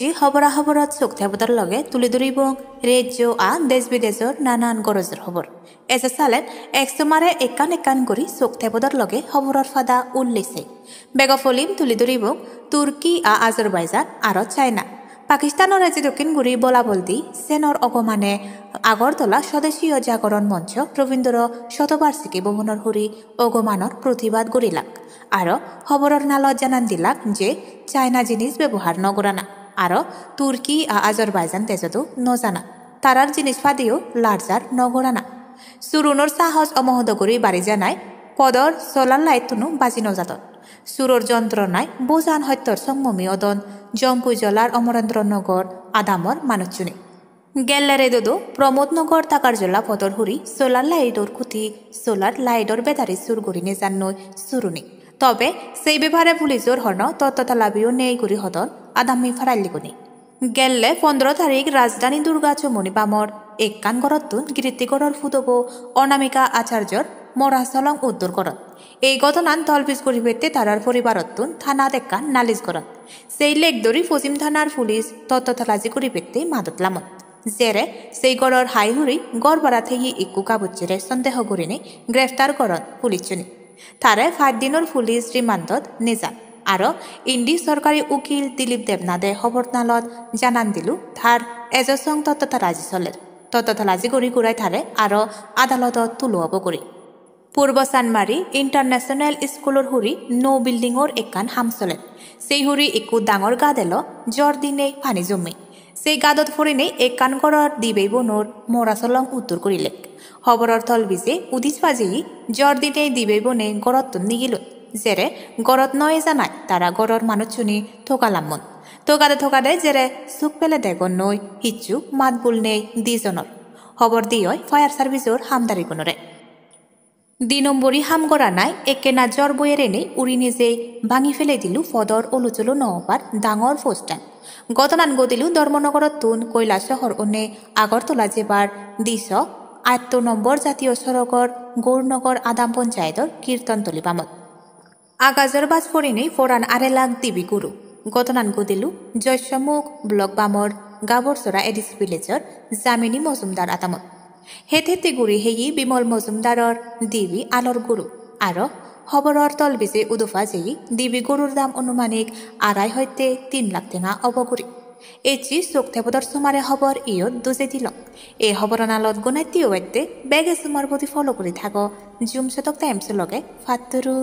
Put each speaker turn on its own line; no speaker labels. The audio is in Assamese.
এচি হবৰত চোক থেবদর লগে তুলি ধরিব রেজ্য আ দেশ বিদেশর নানান গরজের খবর এসে সালেন একসমরে একান করি চোক থেবদর লগে খবরর ফাদা উল্লেছে বেগফলিম তুলি ধরিব তুর্কি আ আজরবাইজান আর চায়না পাকিস্তানের রাজ্য দক্ষিণ গুড়ি বলা বলদি সেনর অগমানে আগরতলা স্বদেশীয় জাগরণ মঞ্চ রবীন্দ্র শতবার্ষিকী ভবনের হুরি অগমানর প্রতিবাদ গড়িলাক আর খবরের নালত জানান দিলাক যে চায়না জিনিস ব্যবহার নগরানা আর তুর্কি আজরবাইজান তেজতো নজানা তারার জিনিস ফাদিও লার্জার নগরানা সুরুনর সাহস অমহদগরী বাড়ি জানায় পদর সোলার লাইতুনু বাজি নজাতন সুরর যন্ত্রণায় বোজান হত্যর সংমমি অদন জম্পুই জলার অমরেন্দ্রনগর আদামর মানুচুনি গেল্লারে দোদো প্রমোদনগর তাকার জলা পদর হুরি সোলার লাইটর খুঁটি সোলার লাইটর বেদারি সুর গড়িনে জান্নই সুরুনি তবে সেই ব্যাপারে পুলিশর হর্ন তত্ত্বতালাবিও নেই গুড়ি হদন আদামি ফারাইলিগুনি গেল্লে 15 তারিখ রাজধানী দুর্গা চমনি বামর একান গরতুন গিরিতিগড়র ফুদব অনামিকা আচার্যর মরাসলং উদ্দুর করত এই ঘটনান তলবিজ করিবেতে তারার পরিবারতুন থানা দেখান নালিশ করত সেই লেকদরি পশ্চিম থানার পুলিশ তত্ত্বতালাজি করিবেতে মাদত লামত জেরে সেই গড়র হাইহুরি গড় বাড়া থেকে ইকু কাবুচিরে সন্দেহ করিনে গ্রেফতার করত পুলিশজনী তারে 5 দিনের পুলিশ রিমান্ডত নিজান আর ইন্ডি সরকারি উকিল দিলীপ দেবনাথে খবরনালত জানান দিলু তার এজসং তত্ত্বতালাজি চলের তত্ত্বতালাজি করি ঘুরাই থারে আর আদালতত তুলুয়াব করি পূর্ব সানমারি ইন্টারন্যাশনাল স্কুলের হুরি নো বিল্ডিংর একান হাম চলেন সেই হুরি একু ডাঙর গাদ এলো জ্বর দিনে পানি জমে সেই গাদত ফরিনে একান গড়র দিবেই বনোর মরাচলং উত্তর করিলেক খবরর তলবিজে উদিস বাজি জ্বর দিনে দিবেই বনে গড়ত নিগিল জেরে গড়ত নয় জানায় তারা গড়র মানুষজনী থোকালামন থোকাদে জেরে চুক পেলে দেগন নই হিচ্ছু মাতবুল নেই দিজনের খবর দিয় ফায়ার সার্ভিসর হামদারি গুণরে 2 নম্বরী হাম গড়া নাই একেনা জ্বর বইয়ের এনে উড়ি নিজেই ভাঙি ফেলে দিলু ফদর অলুচলো নহবার ডাঙর ফোস্টান গতনান গদিলু ধর্মনগরত তুন কৈলাস শহর অনে আগরতলা যেবার 208 নম্বর জাতীয় সড়কর গৌরনগর আদাম পঞ্চায়েতর কীর্তনতলি বামত আগাজর বাজ ফরিনেই ফোরান আরেলাক দিবি গুরু গতনান গদিলু জয়সমুখ ব্লক বামর গাবরসরা এডিস ভিলেজর জামিনী মজুমদার আতামত হেতে গুড়ি হেই বিমল মজুমদারর দিবি আলর গুরু আর খবরর তলবিজে উদুফা যেই দিবি গরুর দাম অনুমানিক 2.5 হইতে 3 লাখ টেঙা অবগুড়ি এচি চোক থেবদর সোমারে খবর ইয়ত দুজে দিল এই খবরনালত গুনাইতিও বেগে সোমার প্রতি ফলো করে থাকো জুম শতক টাইমস লগে ফাতুরু